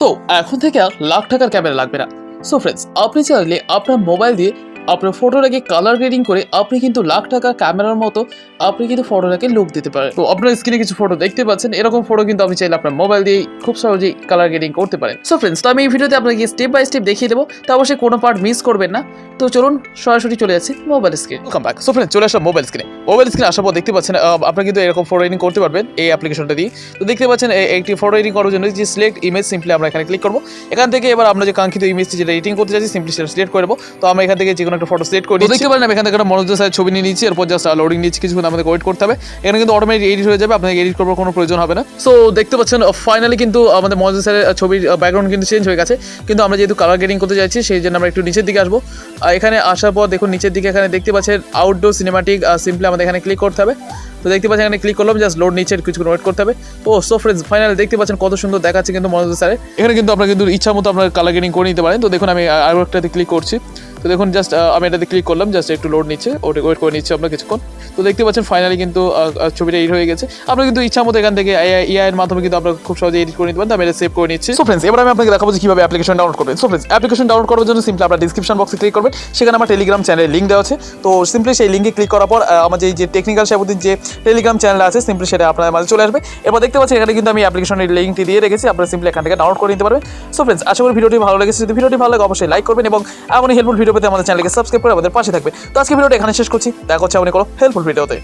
তো এখন থেকে আর লাখ টাকার ক্যামেরা লাগবে না। সো ফ্রেন্ডস, আপনি চাইলে আপনার মোবাইল দিয়ে আপনার ফটোটাকে কালার গ্রেডিং করে আপনি কিন্তু লাখ টাকার ক্যামেরার মতো আপনি কিন্তু ফটোটাকে লুক দিতে পারেন। তো আপনার স্ক্রিনে কিছু ফটো দেখতে পাচ্ছেন, এরকম ফটো কিন্তু আপনি চাইলে আপনার মোবাইল দিয়ে খুব সহজেই কালার গ্রেডিং করতে পারেন। সো ফ্রেন্ডস, তো আমি এই ভিডিওতে আপনাকে স্টেপ বাই স্টেপ দেখিয়ে দেবো, তো অবশ্যই কোনো পার্ট মিস করবেন না। তো চলুন সরাসরি চলে যাচ্ছি mobile screen. Welcome back. So friends, চলে আসলাম মোবাইল স্ক্রিনে। মোবাইল স্ক্রিনে আসার পর দেখতে পাচ্ছেন আপনি কিন্তু এরকম ফটো এডিটিং করতে পারবেন এই অ্যাপ্লিকেশনটা দিয়ে। তো দেখতে পাচ্ছেন একটি ফটো এডিটিং করার জন্য যে সিলেক্ট ইমেজ, সিম্পলি আমরা এখানে ক্লিক করবো। এখান থেকে এবার আমরা যে কাঙ্ক্ষিত ইমেজটি যেটা এডিটিং করতে চাইছি সিম্পলি সেটা সিলেক্ট করবো। তো আমরা এখান থেকে যে কোনো একটা ফটো সিলেক্ট করে দেখতে পারেন আমি এখান থেকে একটা মনোযোগ সাথে ছবি নিয়ে নিচ্ছি, এরপর জাস্ট লোডিং নিচ্ছি, কিছুক্ষণ আমাদের ওয়েট করতে হবে। এখানে কিন্তু অটোমেটিক এডিট হয়ে যাবে, আপনাকে এডিট করার কোনো প্রয়োজন হবে না। সো দেখতে পাচ্ছেন ফাইনালি কিন্তু আমাদের মনোযোগ স্যারের ছবির ব্যাকগ্রাউন্ড কিন্তু চেঞ্জ হয়ে গেছে। কিন্তু আমরা যেহেতু কালার গ্রেডিং করতে চাইছি সেই জন্য আমরা একটু নিচের দিকে আসবো। এখানে আসার পর দেখুন নিচের দিকে এখানে দেখতে পাচ্ছেন আউটডোর সিনেমাটিক, সিম্পলি আমাদের এখানে ক্লিক করতে হবে। তো দেখতে পাচ্ছেন এখানে ক্লিক করলাম, জাস্ট লোড নিচে কিছুক্ষণ ওয়েট করতে হবে। ও সো ফ্রেন্ডস, ফাইনালি দেখতে পাচ্ছেন কত সুন্দর দেখাচ্ছে কিন্তু মনোযোগ স্যারের। এখানে কিন্তু আপনারা কিন্তু ইচ্ছা মতো আপনার কালার গ্রেডিং করে নিতে পারেন। তো দেখুন আমি আরও একটাতে ক্লিক করছি। তো দেখুন জাস্ট আমি এটাতে ক্লিক করলাম, জাস্ট একটু লোড নিচ্ছে, ওটা ওয়েট করে নিচ্ছে আমরা কিছুক্ষণ। তো দেখতে পাচ্ছেন ফাইনালি কিন্তু ছবিটা এডিট হয়ে গেছে। আপনারা কিন্তু ইচ্ছা মতো এখান থেকে এআই এর মাধ্যমে কিন্তু আপনারা খুব সহজে এডিট করে নিতে পারেন। আমি এটা সেভ করে নিচ্ছি। সো ফ্রেন্ডস, এবার আমি আপনাকে দেখাবো যে কিভাবে অ্যাপ্লিকেশন ডাউনলোড করবেন। সো ফ্রেন্ডস, অ্যাপ্লিকেশন ডাউনলোড করার জন্য সিম্পলি আপনারা ডিসক্রিপশন বক্সে ক্লিক করবেন, সেখানে আমার টেলিগ্রাম চ্যানেলের লিঙ্ক দেওয়া আছে। তো সিম্পলি সেই লিঙ্কে ক্লিক করার পর আমার যে টেকনিক্যাল সাহেবুদ্দিন যে টেলিগ্রাম চ্যানেল আছে সিম্পলি সেটা আপনাদের মাঝে চলে আসবে। এবার দেখতে পাচ্ছেন এখানে কিন্তু আমি অ্যাপ্লিকেশনের লিঙ্কটি দিয়ে রেখেছি, আপনারা সিম্পলি এখান থেকে ডাউনলোড করে নিতে পারবেন। সো ফ্রেন্ডস, আশা করি ভিডিওটি ভালো লেগেছে। যদি ভিডিওটি ভালো লাগে অবশ্যই লাইক করবেন এবং এমনই হেল্পফুল ভিডিও পেতে আমাদের চ্যানেলকে সাবস্ক্রাইব করে আমাদের পাশে থাকবে। তো আজকে ভিডিওটা এখানে শেষ করছি, দেখা হচ্ছে এমনই কোনো হেল্পফুল ভিডিওতে।